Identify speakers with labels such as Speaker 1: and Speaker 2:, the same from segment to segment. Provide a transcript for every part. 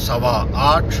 Speaker 1: 8:15।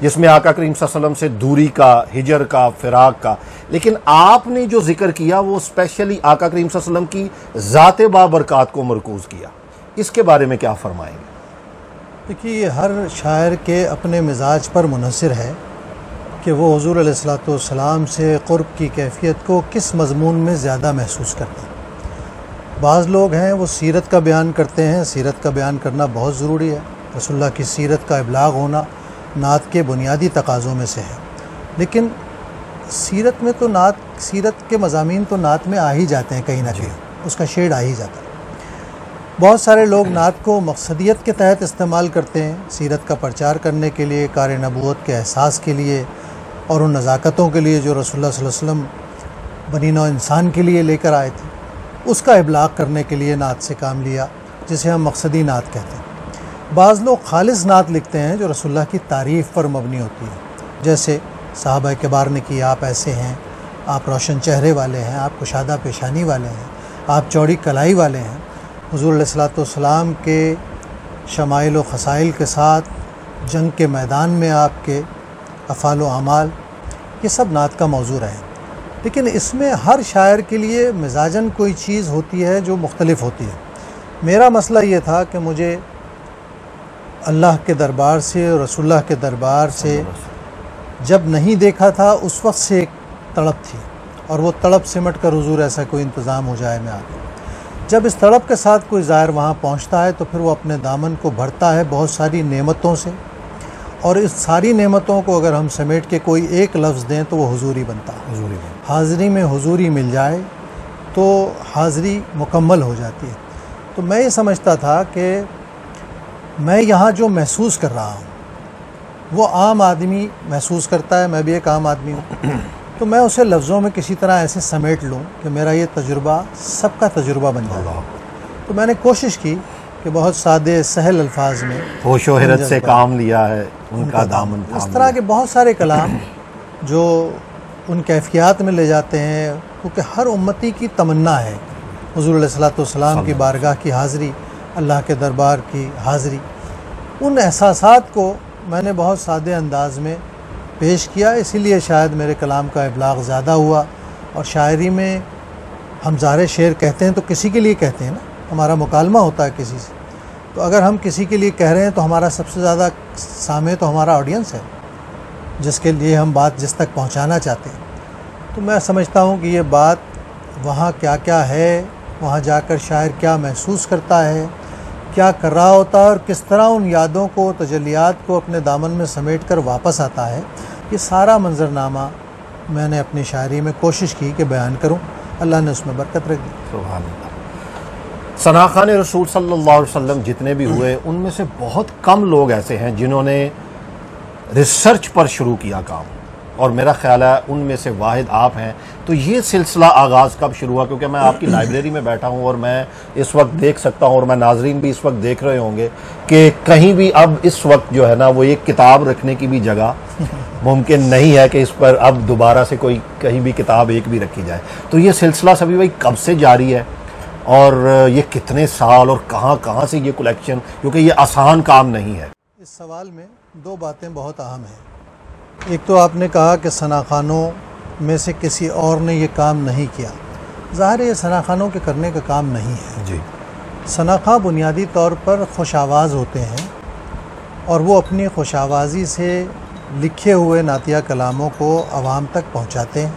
Speaker 2: جس میں آقا کریم صلی اللہ علیہ وسلم سے دوری کا، ہجر کا، فراق کا، لیکن آپ نے جو ذکر کیا وہ اسپیشلی آقا کریم صلی اللہ علیہ وسلم کی ذات بابرکات کو مرکوز کیا، اس کے بارے میں کیا فرمائیں گے؟
Speaker 3: دیکھیے یہ ہر شاعر کے اپنے مزاج پر منحصر ہے کہ وہ حضور علیہ الصلوۃ والسلام سے قرب کی کیفیت کو کس مضمون میں زیادہ محسوس کرتے ہیں۔ بعض لوگ ہیں وہ سیرت کا بیان کرتے ہیں، سیرت کا بیان کرنا بہت ضروری ہے، رسول اللہ کی سیرت کا ابلاغ ہونا نعت کے بنیادی تقاضوں میں سے ہے، لیکن سیرت میں تو سیرت کے مضامین تو نعت میں آ ہی جاتے ہیں، کہیں نہ کہیں اس کا شیڈ آ ہی جاتا ہے۔ بہت سارے لوگ نعت کو مقصدیت کے تحت استعمال کرتے ہیں، سیرت کا پرچار کرنے کے لیے، کار نبوت کے احساس کے لیے اور ان نزاکتوں کے لیے جو رسول اللہ صلی اللہ علیہ وسلم بنی نوع انسان کے لیے لے کر آئے تھے، اس کا ابلاغ کرنے کے لیے نعت سے کام لیا، جسے ہم مقصدی نعت کہتے ہیں۔ بعض لوگ خالص نعت لکھتے ہیں جو رسول اللہ کی تعریف پر مبنی ہوتی ہے، جیسے صحابہ کبار نے کی، آپ ایسے ہیں، آپ روشن چہرے والے ہیں، آپ کشادہ پیشانی والے ہیں، آپ چوڑی کلائی والے ہیں۔ حضور علیہ الصلوۃ والسلام کے شمائل و خصائل کے ساتھ جنگ کے میدان میں آپ کے افعال و اعمال، یہ سب نعت کا موضوع ہے، لیکن اس میں ہر شاعر کے لیے مزاجاً کوئی چیز ہوتی ہے جو مختلف ہوتی ہے۔ میرا مسئلہ یہ تھا کہ مجھے اللہ کے دربار سے اور رسول اللہ کے دربار سے جب نہیں دیکھا تھا اس وقت سے ایک تڑپ تھی، اور وہ تڑپ سمٹ کر حضور ایسا کوئی انتظام ہو جائے میں آگے۔ جب اس تڑپ کے ساتھ کوئی زائر وہاں پہنچتا ہے تو پھر وہ اپنے دامن کو بھرتا ہے بہت ساری نعمتوں سے، اور اس ساری نعمتوں کو اگر ہم سمیٹ کے کوئی ایک لفظ دیں تو وہ حضوری بنتا ہے۔ حاضری میں حضوری مل جائے تو حاضری مکمل ہو جاتی ہے۔ تو میں یہ سمجھتا تھا کہ میں یہاں جو محسوس کر رہا ہوں وہ عام آدمی محسوس کرتا ہے، میں بھی ایک عام آدمی ہوں، تو میں اسے لفظوں میں کسی طرح ایسے سمیٹ لوں کہ میرا یہ تجربہ سب کا تجربہ بن جائے۔ تو میں نے کوشش کی کہ بہت سادے سہل الفاظ میں
Speaker 2: ہوش و حرت سے کام لیا ہے ان کا دامن تھام،
Speaker 3: اس طرح کے بہت سارے کلام جو ان کیفیات میں لے جاتے ہیں، کیونکہ ہر امتی کی تمنا ہے حضور علیہ الصلوۃ والسلام کی بارگاہ کی حاضری، اللہ کے دربار کی حاضری۔ ان احساسات کو میں نے بہت سادے انداز میں پیش کیا، اسی لیے شاید میرے کلام کا ابلاغ زیادہ ہوا۔ اور شاعری میں ہم زار شعر کہتے ہیں تو کسی کے لیے کہتے ہیں نا، ہمارا مکالمہ ہوتا ہے کسی سے، تو اگر ہم کسی کے لیے کہہ رہے ہیں تو ہمارا سب سے زیادہ سامع تو ہمارا آڈینس ہے، جس کے لیے ہم بات جس تک پہنچانا چاہتے ہیں۔ تو میں سمجھتا ہوں کہ یہ بات وہاں کیا کیا ہے، وہاں جا کر شاعر کیا محسوس کرتا ہے، کیا کر رہا ہوتا ہے، اور کس طرح ان یادوں کو، تجلیات کو اپنے دامن میں سمیٹ کر واپس آتا ہے، یہ سارا منظرنامہ میں نے اپنی شاعری میں کوشش کی کہ بیان کروں۔ اللہ نے اس میں برکت رکھ دی۔
Speaker 2: سبحان اللہ۔ ثناخوان رسول صلی اللہ علیہ وسلم جتنے بھی ہوئے ان میں سے بہت کم لوگ ایسے ہیں جنہوں نے ریسرچ پر شروع کیا کام، اور میرا خیال ہے ان میں سے واحد آپ ہیں۔ تو یہ سلسلہ آغاز کب شروع ہوا؟ کیونکہ میں آپ کی لائبریری میں بیٹھا ہوں اور میں اس وقت دیکھ سکتا ہوں، اور میں ناظرین بھی اس وقت دیکھ رہے ہوں گے کہ کہیں بھی اب اس وقت جو ہے نا وہ ایک کتاب رکھنے کی بھی جگہ ممکن نہیں ہے کہ اس پر اب دوبارہ سے کوئی کہیں بھی کتاب ایک بھی رکھی جائے۔ تو یہ سلسلہ سبھی بھائی کب سے جاری ہے، اور یہ کتنے سال اور کہاں کہاں سے یہ کلیکشن، کیونکہ یہ آسان کام نہیں ہے؟
Speaker 3: اس سوال میں دو باتیں بہت اہم ہیں۔ ایک تو آپ نے کہا کہ ثناخوانوں میں سے کسی اور نے یہ کام نہیں کیا۔ ظاہر ہے یہ ثناخوانوں کے کرنے کا کام نہیں ہے۔
Speaker 2: جی،
Speaker 3: ثناخواں بنیادی طور پر خوش آواز ہوتے ہیں، اور وہ اپنی خوش آوازی سے لکھے ہوئے نعتیہ کلاموں کو عوام تک پہنچاتے ہیں،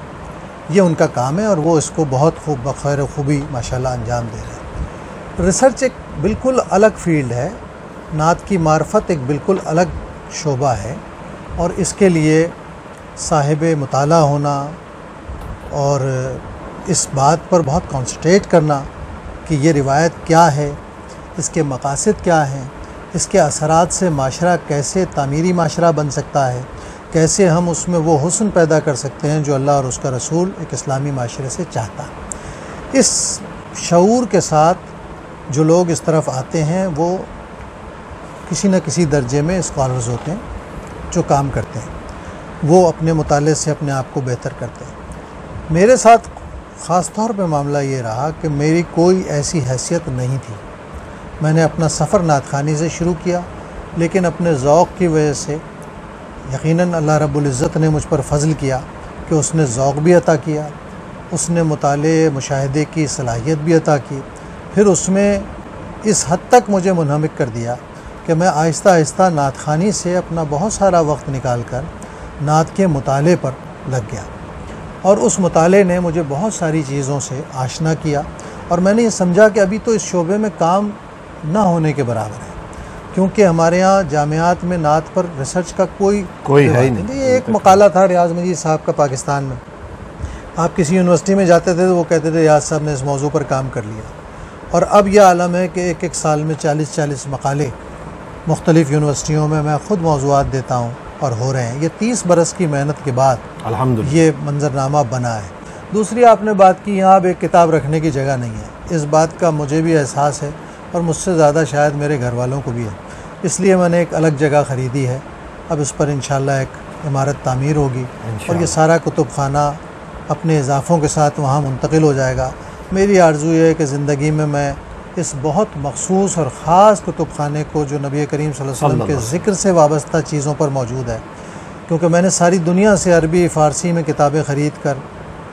Speaker 3: یہ ان کا کام ہے، اور وہ اس کو بہت خوب بخیر خوبی ماشاءاللہ انجام دے رہے ہیں۔ ریسرچ ایک بالکل الگ فیلڈ ہے، نعت کی معرفت ایک بالکل الگ شعبہ ہے، اور اس کے لیے صاحب مطالعہ ہونا اور اس بات پر بہت کانسنٹریٹ کرنا کہ یہ روایت کیا ہے، اس کے مقاصد کیا ہیں، اس کے اثرات سے معاشرہ کیسے تعمیری معاشرہ بن سکتا ہے، کیسے ہم اس میں وہ حسن پیدا کر سکتے ہیں جو اللہ اور اس کا رسول ایک اسلامی معاشرے سے چاہتا ہے۔ اس شعور کے ساتھ جو لوگ اس طرف آتے ہیں وہ کسی نہ کسی درجے میں اسکالرز ہوتے ہیں جو کام کرتے ہیں، وہ اپنے مطالعے سے اپنے آپ کو بہتر کرتے ہیں۔ میرے ساتھ خاص طور پہ معاملہ یہ رہا کہ میری کوئی ایسی حیثیت نہیں تھی۔ میں نے اپنا سفر نعت خوانی سے شروع کیا، لیکن اپنے ذوق کی وجہ سے یقیناً اللہ رب العزت نے مجھ پر فضل کیا کہ اس نے ذوق بھی عطا کیا، اس نے مطالعے مشاہدے کی صلاحیت بھی عطا کی، پھر اس میں اس حد تک مجھے منہمک کر دیا کہ میں آہستہ آہستہ نعت خوانی سے اپنا بہت سارا وقت نکال کر نعت کے مطالعے پر لگ گیا، اور اس مطالعے نے مجھے بہت ساری چیزوں سے آشنا کیا، اور میں نے یہ سمجھا کہ ابھی تو اس شعبے میں کام نہ ہونے کے برابر ہے، کیونکہ ہمارے ہاں جامعات میں نعت پر ریسرچ کا کوئی
Speaker 2: ہے ہی نہیں۔
Speaker 3: یہ ایک مقالہ تھا ریاض مجید صاحب کا پاکستان میں، آپ کسی یونیورسٹی میں جاتے تھے تو وہ کہتے تھے ریاض صاحب نے اس موضوع پر کام کر لیا، اور اب یہ عالم ہے کہ ایک سال میں 40 مقالے مختلف یونیورسٹیوں میں خود موضوعات دیتا ہوں اور ہو رہے ہیں۔ یہ 30 برس کی محنت کے بعد
Speaker 2: الحمدللہ
Speaker 3: یہ منظرنامہ بنا ہے۔ دوسری آپ نے بات کی یہاں اب ایک کتاب رکھنے کی جگہ نہیں ہے، اس بات کا مجھے بھی احساس ہے اور مجھ سے زیادہ شاید میرے گھر والوں کو بھی ہے، اس لیے میں نے ایک الگ جگہ خریدی ہے، اب اس پر انشاءاللہ ایک عمارت تعمیر ہوگی اور یہ سارا کتب خانہ اپنے اضافوں کے ساتھ وہاں منتقل ہو جائے گا۔ میری آرزو یہ ہے کہ زندگی میں اس بہت مخصوص اور خاص کتب خانے کو جو نبی کریم صلی اللہ علیہ وسلم کے ذکر سے وابستہ چیزوں پر موجود ہے، کیونکہ میں نے ساری دنیا سے عربی فارسی میں کتابیں خرید کر،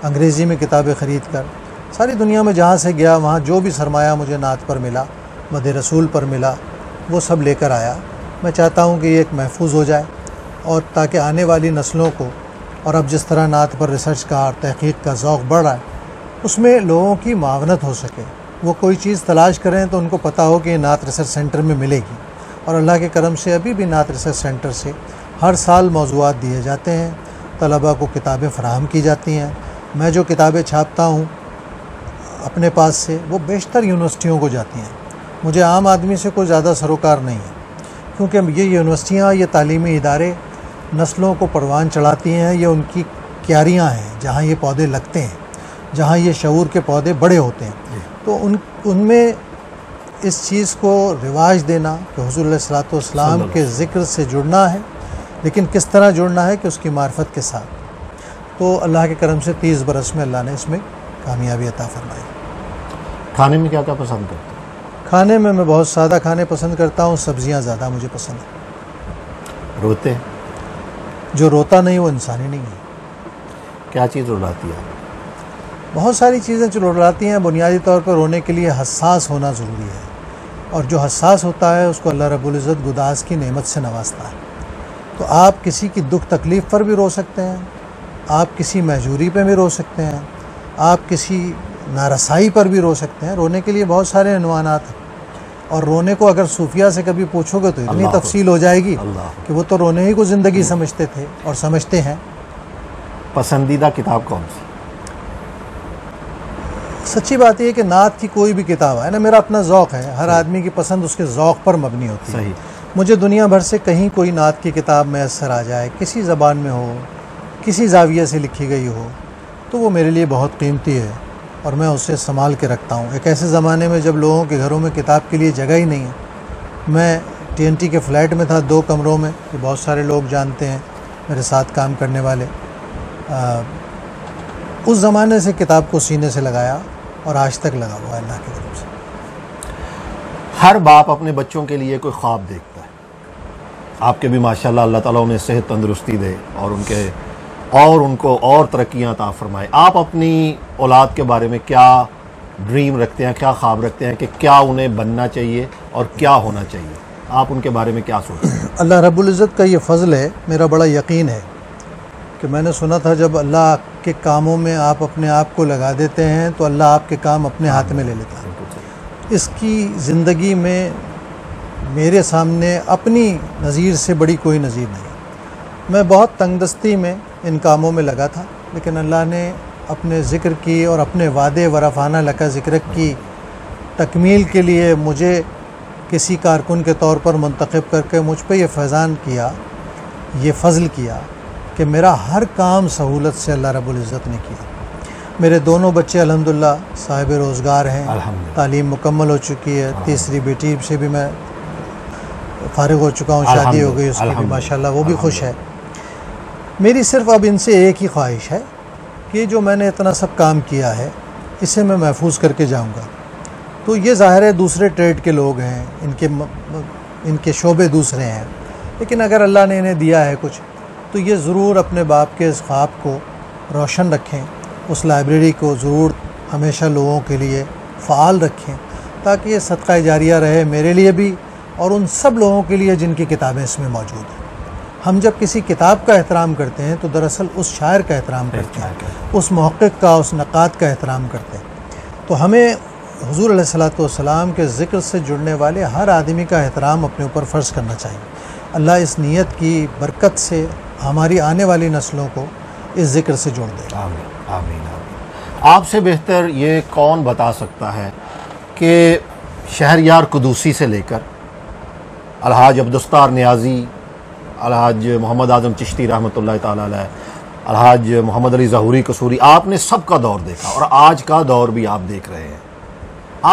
Speaker 3: انگریزی میں کتابیں خرید کر، ساری دنیا میں جہاں سے گیا وہاں جو بھی سرمایہ مجھے نعت پر ملا، مدح رسول پر ملا، وہ سب لے کر آیا۔ میں چاہتا ہوں کہ یہ ایک محفوظ ہو جائے، اور تاکہ آنے والی نسلوں کو، اور اب جس طرح نعت پر ریسرچ کا اور تحقیق کا ذوق بڑھ رہا ہے، اس میں لوگوں کی معاونت ہو سکے، وہ کوئی چیز تلاش کریں تو ان کو پتہ ہو کہ یہ نعت ریسرچ سینٹر میں ملے گی، اور اللہ کے کرم سے ابھی بھی نعت ریسرچ سینٹر سے ہر سال موضوعات دیے جاتے ہیں، طلباء کو کتابیں فراہم کی جاتی ہیں۔ میں جو کتابیں چھاپتا ہوں اپنے پاس سے وہ بیشتر یونیورسٹیوں کو جاتی ہیں، مجھے عام آدمی سے کوئی زیادہ سروکار نہیں ہے، کیونکہ یہ یونیورسٹیاں، یہ تعلیمی ادارے نسلوں کو پروان چڑھاتی ہیں، یہ ان کی کیاریاں ہیں جہاں یہ پودے لگتے ہیں، جہاں یہ شعور کے پودے بڑے ہوتے ہیں، تو ان میں اس چیز کو رواج دینا کہ حضور علیہ الصلوۃ والسلام کے ذکر سے جڑنا ہے، لیکن کس طرح جڑنا ہے کہ اس کی معرفت کے ساتھ۔ تو اللہ کے کرم سے 30 برس میں اللہ نے اس میں کامیابی عطا فرمائی۔
Speaker 2: کھانے میں کیا کیا پسند کرتے ہیں؟
Speaker 3: کھانے میں بہت سادہ کھانے پسند کرتا ہوں، سبزیاں زیادہ مجھے پسند ہیں۔
Speaker 2: روتے ہیں؟
Speaker 3: جو روتا نہیں وہ انسان ہی نہیں ہے۔
Speaker 2: کیا چیز رلاتی ہے؟
Speaker 3: بہت ساری چیزیں جو رلاتی ہیں، بنیادی طور پر رونے کے لیے حساس ہونا ضروری ہے، اور جو حساس ہوتا ہے اس کو اللہ رب العزت گداز کی نعمت سے نوازتا ہے۔ تو آپ کسی کی دکھ تکلیف پر بھی رو سکتے ہیں، آپ کسی مہجوری پہ بھی رو سکتے ہیں، آپ کسی نارسائی پر بھی رو سکتے ہیں۔ رونے کے لیے بہت سارے عنوانات ہیں، اور رونے کو اگر صوفیہ سے کبھی پوچھو گے تو اتنی تفصیل ہو جائے گی کہ وہ تو رونے ہی کو زندگی سمجھتے تھے اور سمجھتے ہیں۔
Speaker 2: پسندیدہ کتاب کون سی؟
Speaker 3: سچی بات یہ ہے کہ نعت کی کوئی بھی کتاب ہے نا، میرا اپنا ذوق ہے، ہر آدمی کی پسند اس کے ذوق پر مبنی ہوتی ہے۔
Speaker 2: صحیح۔
Speaker 3: مجھے دنیا بھر سے کہیں کوئی نعت کی کتاب میسر آ جائے، کسی زبان میں ہو، کسی زاویے سے لکھی گئی ہو، تو وہ میرے لیے بہت قیمتی ہے اور میں اسے سنبھال کے رکھتا ہوں۔ ایک ایسے زمانے میں جب لوگوں کے گھروں میں کتاب کے لیے جگہ ہی نہیں ہے، میں TNT کے فلیٹ میں تھا 2 کمروں میں، کہ بہت سارے لوگ جانتے ہیں میرے ساتھ کام کرنے والے، اس زمانے سے کتاب کو سینے سے لگایا اور آج تک لگا ہوا ہے اللہ کی طرف سے۔
Speaker 2: ہر باپ اپنے بچوں کے لیے کوئی خواب دیکھتا ہے، آپ کے بھی ماشاءاللہ اللہ تعالیٰ انہیں صحت تندرستی دے اور ان کو اور ترقیاں عطا فرمائے۔ آپ اپنی اولاد کے بارے میں کیا ڈریم رکھتے ہیں، کیا خواب رکھتے ہیں کہ کیا انہیں بننا چاہیے اور کیا ہونا چاہیے؟ آپ ان کے بارے میں کیا سوچتے ہیں؟
Speaker 3: اللہ رب العزت کا یہ فضل ہے، میرا بڑا یقین ہے کہ میں نے سنا تھا جب اللہ کے کاموں میں آپ اپنے آپ کو لگا دیتے ہیں تو اللہ آپ کے کام اپنے ہاتھ میں لے لیتا ہے۔ اس کی زندگی میں میرے سامنے اپنی نظیر سے بڑی کوئی نظیر نہیں۔ میں بہت تنگ دستی میں ان کاموں میں لگا تھا، لیکن اللہ نے اپنے ذکر کی اور اپنے وعدے ورفانہ لکا ذکرک کی تکمیل کے لیے مجھے کسی کارکن کے طور پر منتخب کر کے مجھ پہ یہ فیضان کیا، یہ فضل کیا کہ میرا ہر کام سہولت سے اللہ رب العزت نے کیا۔ میرے دونوں بچے الحمدللہ صاحب روزگار ہیں، تعلیم مکمل ہو چکی ہے، تیسری بیٹی سے بھی میں فارغ ہو چکا ہوں، شادی ہو گئی اس کی بھی ماشاءاللہ، وہ بھی خوش ہے۔ میری صرف اب ان سے ایک ہی خواہش ہے کہ جو میں نے اتنا سب کام کیا ہے اسے میں محفوظ کر کے جاؤں گا۔ تو یہ ظاہر ہے دوسرے ٹریڈ کے لوگ ہیں، ان کے شعبے دوسرے ہیں، لیکن اگر اللہ نے انہیں دیا ہے کچھ تو یہ ضرور اپنے باپ کے اس خواب کو روشن رکھیں، اس لائبریری کو ضرور ہمیشہ لوگوں کے لیے فعال رکھیں، تاکہ یہ صدقہ جاریہ رہے میرے لیے بھی اور ان سب لوگوں کے لیے جن کی کتابیں اس میں موجود ہیں۔ ہم جب کسی کتاب کا احترام کرتے ہیں تو دراصل اس شاعر کا احترام کرتے ہیں، اس محقق کا، اس نقاد کا احترام کرتے ہیں۔ تو ہمیں حضور علیہ الصلوۃ والسلام کے ذکر سے جڑنے والے ہر آدمی کا احترام اپنے اوپر فرض کرنا چاہیے۔ اللہ اس نیت کی برکت سے ہماری آنے والی نسلوں کو اس ذکر سے جوڑ دے۔
Speaker 2: آمین آمین آمین۔ آپ سے بہتر یہ کون بتا سکتا ہے کہ شہریار قدوسی سے لے کر الحاج عبدالستار نیازی، الحاج محمد اعظم چشتی رحمۃ اللہ تعالیٰ علیہ، الحاج محمد علی ظہوری قصوری، آپ نے سب کا دور دیکھا اور آج کا دور بھی آپ دیکھ رہے ہیں۔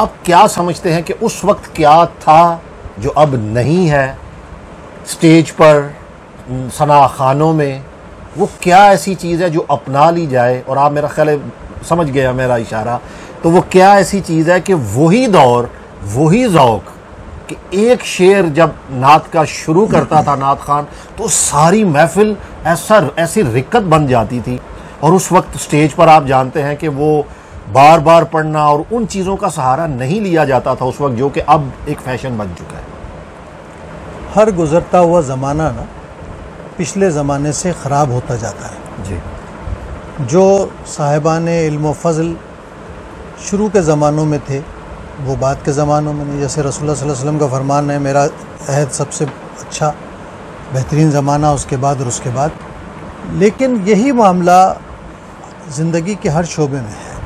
Speaker 2: آپ کیا سمجھتے ہیں کہ اس وقت کیا تھا جو اب نہیں ہے؟ سٹیج پر، ثنا خانوں میں، وہ کیا ایسی چیز ہے جو اپنا لی جائے؟ اور آپ میرا خیال ہے سمجھ گیا میرا اشارہ، تو وہ کیا ایسی چیز ہے کہ وہی دور، وہی ذوق کہ ایک شعر جب نعت کا شروع کرتا تھا نعت خان تو ساری محفل ایسی رکت بن جاتی تھی، اور اس وقت سٹیج پر آپ جانتے ہیں کہ وہ بار بار پڑھنا اور ان چیزوں کا سہارا نہیں لیا جاتا تھا اس وقت، جو کہ اب ایک فیشن بن چکا ہے۔
Speaker 3: ہر گزرتا ہوا زمانہ نا پچھلے زمانے سے خراب ہوتا جاتا ہے۔
Speaker 2: جی،
Speaker 3: جو صاحبان علم و فضل شروع کے زمانوں میں تھے وہ بعد کے زمانوں میں نہیں۔ جیسے رسول اللہ صلی اللہ علیہ وسلم کا فرمان ہے، میرا عہد سب سے اچھا بہترین زمانہ، اس کے بعد اور اس کے بعد۔ لیکن یہی معاملہ زندگی کے ہر شعبے میں ہے۔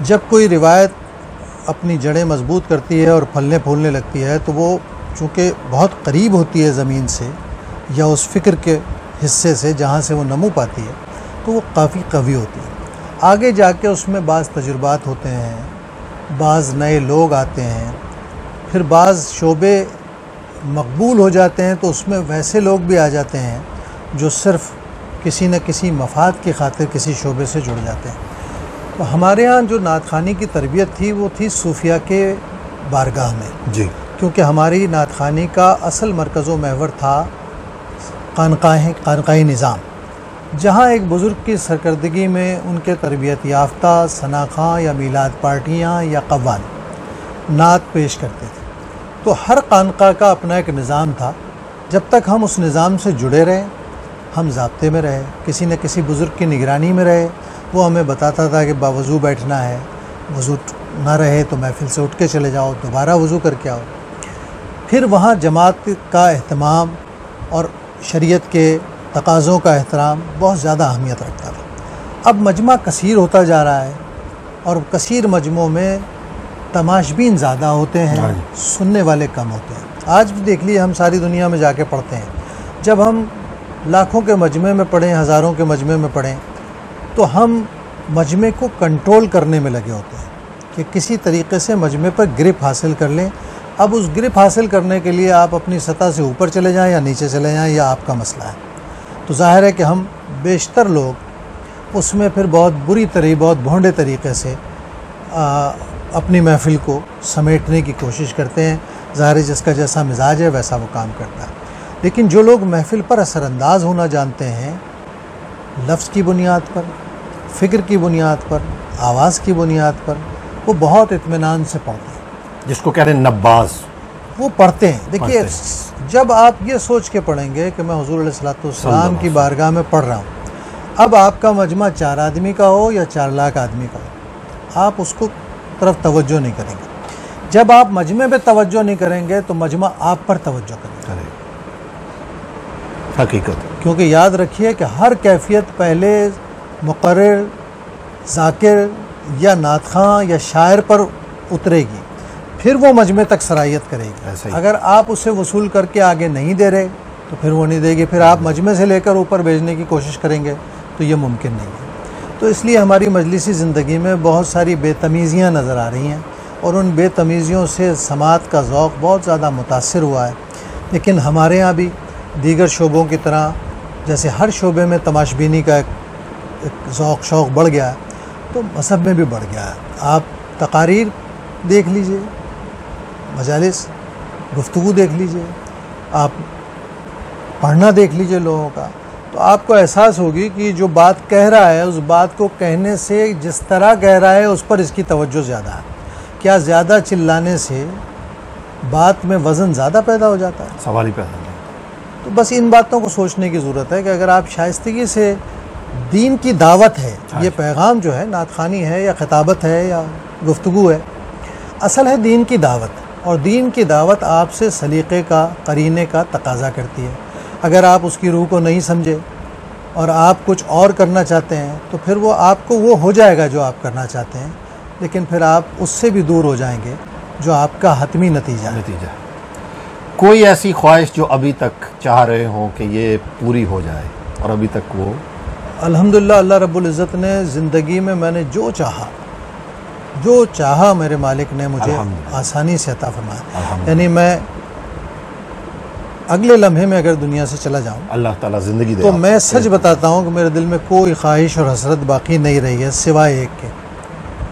Speaker 3: جب کوئی روایت اپنی جڑیں مضبوط کرتی ہے اور پھلنے پھولنے لگتی ہے تو وہ چونکہ بہت قریب ہوتی ہے زمین سے یا اس فکر کے حصے سے جہاں سے وہ نمو پاتی ہے، تو وہ کافی قوی ہوتی ہے۔ آگے جا کے اس میں بعض تجربات ہوتے ہیں، بعض نئے لوگ آتے ہیں، پھر بعض شعبے مقبول ہو جاتے ہیں تو اس میں ویسے لوگ بھی آ جاتے ہیں جو صرف کسی نہ کسی مفاد کی خاطر کسی شعبے سے جڑ جاتے ہیں۔ تو ہمارے ہاں جو نعت خوانی کی تربیت تھی وہ تھی صوفیہ کے بارگاہ میں،
Speaker 2: جی،
Speaker 3: کیونکہ ہماری نعت خوانی کا اصل مرکز و محور تھا خانقاہ نظام، جہاں ایک بزرگ کی سرکردگی میں ان کے تربیت یافتہ ثنا خاں یا میلاد پارٹیاں یا قوال نعت پیش کرتے تھے۔ تو ہر خانقاہ کا اپنا ایک نظام تھا۔ جب تک ہم اس نظام سے جڑے رہے، ہم ضابطے میں رہے، کسی نہ کسی بزرگ کی نگرانی میں رہے، وہ ہمیں بتاتا تھا کہ باوضو بیٹھنا ہے، وضو نہ رہے تو محفل سے اٹھ کے چلے جاؤ، دوبارہ وضو کر کے آؤ۔ پھر وہاں جماعت کا اہتمام اور شریعت کے تقاضوں کا احترام بہت زیادہ اہمیت رکھتا تھا۔ اب مجمع کثیر ہوتا جا رہا ہے اور کثیر مجموعوں میں تماشبین زیادہ ہوتے ہیں، سننے والے کم ہوتے ہیں۔ آج بھی دیکھ لیے، ہم ساری دنیا میں جا کے پڑھتے ہیں، جب ہم لاکھوں کے مجمع میں پڑھیں، ہزاروں کے مجمع میں پڑھیں، تو ہم مجمع کو کنٹرول کرنے میں لگے ہوتے ہیں کہ کسی طریقے سے مجمع پر گرپ حاصل کر لیں۔ اب اس گرپ حاصل کرنے کے لیے آپ اپنی سطح سے اوپر چلے جائیں یا نیچے چلے جائیں، یا آپ کا مسئلہ ہے۔ تو ظاہر ہے کہ ہم بیشتر لوگ اس میں پھر بہت بہت بھونڈے طریقے سے اپنی محفل کو سمیٹنے کی کوشش کرتے ہیں۔ ظاہر ہے جس کا جیسا مزاج ہے ویسا وہ کام کرتا ہے۔ لیکن جو لوگ محفل پر اثر انداز ہونا جانتے ہیں، لفظ کی بنیاد پر، فکر کی بنیاد پر، آواز کی بنیاد پر، وہ بہت اطمینان سے پڑھتے ہیں،
Speaker 2: جس کو کہتے ہیں نباز،
Speaker 3: وہ پڑھتے ہیں۔ دیکھیے، جب آپ یہ سوچ کے پڑھیں گے کہ میں حضور علیہ الصلوۃ والسلام کی بارگاہ میں پڑھ رہا ہوں، اب آپ کا مجمع 4 آدمی کا ہو یا 4 لاکھ آدمی کا ہو، آپ اس کو طرف توجہ نہیں کریں گے۔ جب آپ مجمع پہ توجہ نہیں کریں گے تو مجمع آپ پر توجہ کرے گا۔
Speaker 2: حقیقت،
Speaker 3: کیونکہ یاد رکھیے کہ ہر کیفیت پہلے مقرر، ذاکر یا نعت خواں یا شاعر پر اترے گی، پھر وہ مجمع تک سرایت کرے گی۔ اگر آپ اسے وصول کر کے آگے نہیں دے رہے تو پھر وہ نہیں دے گی، پھر آپ مجمع سے لے کر اوپر بھیجنے کی کوشش کریں گے تو یہ ممکن نہیں ہے۔ تو اس لیے ہماری مجلسی زندگی میں بہت ساری بے تمیزیاں نظر آ رہی ہیں، اور ان بے تمیزیوں سے سماعت کا ذوق بہت زیادہ متاثر ہوا ہے۔ لیکن ہمارے ہاں بھی دیگر شعبوں کی طرح جیسے ہر شعبے میں تماشبینی کا ایک ذوق شوق بڑھ گیا ہے، تو مذہب میں بھی بڑھ گیا ہے۔ آپ تقاریر دیکھ لیجئے، مجالس گفتگو دیکھ لیجئے، آپ پڑھنا دیکھ لیجئے لوگوں کا، تو آپ کو احساس ہوگی کہ جو بات کہہ رہا ہے اس بات کو کہنے سے جس طرح کہہ رہا ہے اس پر اس کی توجہ زیادہ ہے. کیا زیادہ چلانے سے بات میں وزن زیادہ پیدا ہو جاتا ہے؟
Speaker 2: سوال ہی پیدا نہیں.
Speaker 3: تو بس ان باتوں کو سوچنے کی ضرورت ہے کہ اگر آپ شائستگی سے دین کی دعوت ہے، یہ پیغام جو ہے نعت خوانی ہے یا خطابت ہے یا گفتگو ہے، اصل ہے دین کی دعوت، اور دین کی دعوت آپ سے سلیقے کا، قرینے کا تقاضا کرتی ہے. اگر آپ اس کی روح کو نہیں سمجھے اور آپ کچھ اور کرنا چاہتے ہیں تو پھر وہ آپ کو وہ ہو جائے گا جو آپ کرنا چاہتے ہیں، لیکن پھر آپ اس سے بھی دور ہو جائیں گے جو آپ کا حتمی نتیجہ ہے.
Speaker 2: کوئی ایسی خواہش جو ابھی تک چاہ رہے ہوں کہ یہ پوری ہو جائے اور ابھی تک وہ؟
Speaker 3: الحمدللہ اللہ رب العزت نے زندگی میں نے جو چاہا میرے مالک نے مجھے آسانی سے عطا فرمایا. یعنی میں اگلے لمحے میں اگر دنیا سے چلا جاؤں، اللہ تعالیٰ زندگی دے، تو میں سچ بتاتا ہوں کہ میرے دل میں کوئی خواہش اور حسرت باقی نہیں رہی ہے سوائے ایک کے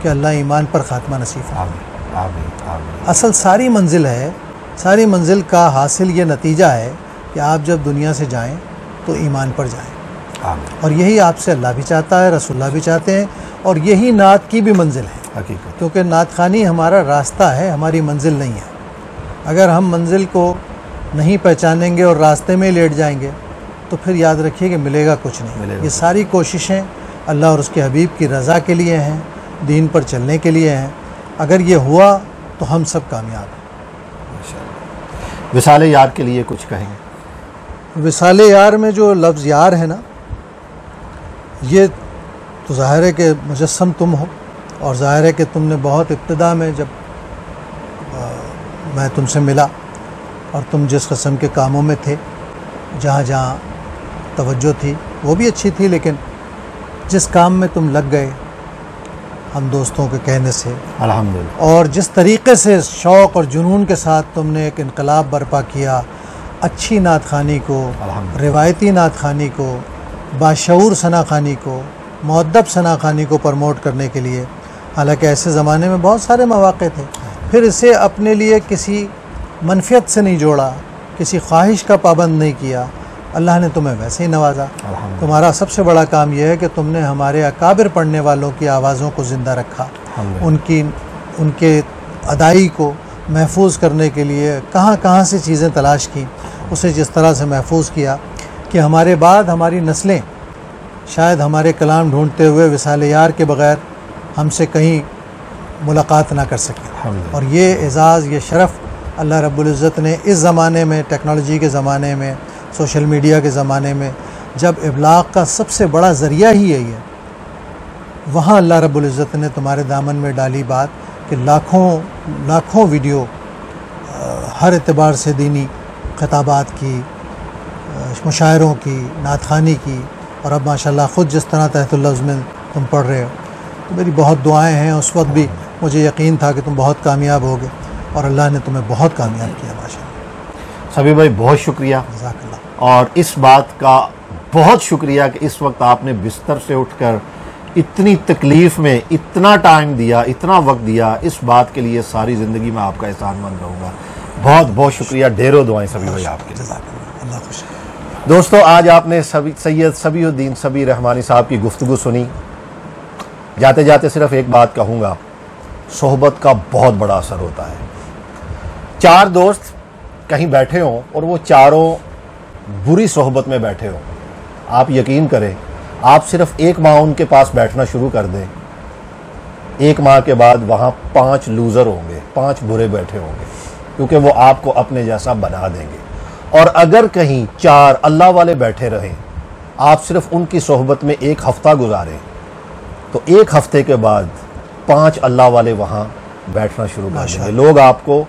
Speaker 3: کہ اللہ ایمان پر خاتمہ نصیب فرمائے. اصل ساری منزل کا حاصل یہ نتیجہ ہے کہ آپ جب دنیا سے جائیں تو ایمان پر جائیں. اور یہی آپ سے اللہ بھی چاہتا ہے، رسول اللہ بھی چاہتے ہیں، اور یہی نعت کی بھی منزل ہے. کیونکہ نعت خوانی ہمارا راستہ ہے، ہماری منزل نہیں ہے. اگر ہم منزل کو نہیں پہچانیں گے اور راستے میں لیٹ جائیں گے تو پھر یاد رکھیے کہ ملے گا کچھ نہیں. یہ ساری کوششیں اللہ اور اس کے حبیب کی رضا کے لیے ہیں، دین پر چلنے کے لیے ہیں. اگر یہ ہوا تو ہم سب کامیاب ہیں.
Speaker 2: وصال یار کے لیے کچھ کہیں گے؟
Speaker 3: وصال یار میں جو لفظ یار ہے نا، یہ تو ظاہر ہے کہ مجسم تم ہو، اور ظاہر ہے کہ تم نے بہت ابتدا میں جب میں تم سے ملا اور تم جس قسم کے کاموں میں تھے، جہاں جہاں توجہ تھی وہ بھی اچھی تھی، لیکن جس کام میں تم لگ گئے ہم دوستوں کے کہنے سے،
Speaker 2: الحمدللہ،
Speaker 3: اور جس طریقے سے شوق اور جنون کے ساتھ تم نے ایک انقلاب برپا کیا، اچھی نعت خوانی کو، روایتی نعت خوانی کو، باشعور ثنا خوانی کو، مؤدب ثنا خوانی کو پروموٹ کرنے کے لیے. حالانکہ ایسے زمانے میں بہت سارے مواقع تھے، پھر اسے اپنے لیے کسی منفیت سے نہیں جوڑا، کسی خواہش کا پابند نہیں کیا. اللہ نے تمہیں ویسے ہی نوازا. تمہارا سب سے بڑا کام یہ ہے کہ تم نے ہمارے اکابر پڑھنے والوں کی آوازوں کو زندہ رکھا، ان کے ادائی کو محفوظ کرنے کے لیے کہاں سے چیزیں تلاش کی، اسے جس طرح سے محفوظ کیا کہ ہمارے بعد ہماری نسلیں شاید ہمارے کلام ڈھونڈتے ہوئے وصال یار کے بغیر ہم سے کہیں ملاقات نہ کر سکیں. اور یہ اعزاز، یہ شرف اللہ رب العزت نے اس زمانے میں، ٹیکنالوجی کے زمانے میں، سوشل میڈیا کے زمانے میں، جب ابلاغ کا سب سے بڑا ذریعہ ہی یہی ہے، وہاں اللہ رب العزت نے تمہارے دامن میں ڈالی بات کہ لاکھوں ویڈیو ہر اعتبار سے دینی خطابات کی، مشاعروں کی، نعت خوانی کی، اور اب ماشاءاللہ خود جس طرح تحت اللفظ میں تم پڑھ رہے ہو، تو میری بہت دعائیں ہیں. اس وقت بھی مجھے یقین تھا کہ تم بہت کامیاب ہوگے، اور اللہ نے تمہیں بہت کامیاب کیا ماشاءاللہ.
Speaker 2: سبیح بھائی بہت شکریہ،
Speaker 3: جزاک اللہ.
Speaker 2: اور اس بات کا بہت شکریہ کہ اس وقت آپ نے بستر سے اٹھ کر اتنی تکلیف میں اتنا ٹائم دیا، اتنا وقت دیا. اس بات کے لیے ساری زندگی میں آپ کا احسان مند رہوں گا. بہت بہت شکریہ، ڈھیروں دعائیں سبیح بھائی آپ کے.
Speaker 3: جزاک اللہ، اللہ خوش.
Speaker 2: دوستو، آج آپ نے سید صبیح الدین صبیح رحمانی صاحب کی گفتگو سنی. جاتے جاتے صرف ایک بات کہوں گا، صحبت کا بہت بڑا اثر ہوتا ہے. 4 دوست کہیں بیٹھے ہوں اور وہ چاروں بری صحبت میں بیٹھے ہوں، آپ یقین کریں، آپ صرف 1 ماہ ان کے پاس بیٹھنا شروع کر دیں، 1 ماہ کے بعد وہاں 5 لوزر ہوں گے، 5 برے بیٹھے ہوں گے، کیونکہ وہ آپ کو اپنے جیسا بنا دیں گے. اور اگر کہیں 4 اللہ والے بیٹھے رہیں، آپ صرف ان کی صحبت میں 1 ہفتہ گزاریں، تو 1 ہفتے کے بعد 5 اللہ والے وہاں بیٹھنا شروع کر دیں گے. لوگ آپ کو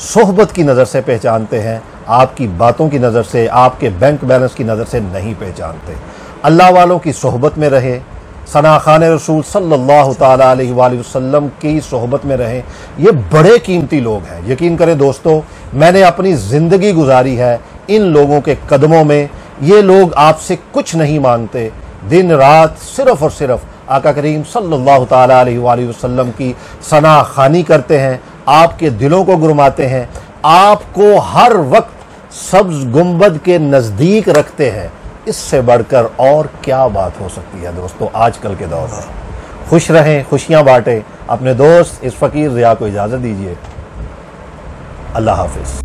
Speaker 2: صحبت کی نظر سے پہچانتے ہیں، آپ کی باتوں کی نظر سے، آپ کے بینک بیلنس کی نظر سے نہیں پہچانتے. اللہ والوں کی صحبت میں رہیں، ثنا خوان رسول صلی اللہ تعالیٰ علیہ وآلہ وسلم کی صحبت میں رہیں. یہ بڑے قیمتی لوگ ہیں. یقین کریں دوستو، میں نے اپنی زندگی گزاری ہے ان لوگوں کے قدموں میں. یہ لوگ آپ سے کچھ نہیں مانگتے، دن رات صرف اور صرف آقا کریم صلی اللہ تعالیٰ علیہ وآلہ وسلم کی ثنا خوانی کرتے ہیں، آپ کے دلوں کو گرماتے ہیں، آپ کو ہر وقت سبز گنبد کے نزدیک رکھتے ہیں. اس سے بڑھ کر اور کیا بات ہو سکتی ہے دوستو آج کل کے دور میں. خوش رہیں, خوشیاں بانٹیں. اپنے دوست اس فقیر ضیاء کو اجازت دیجیے. اللہ حافظ.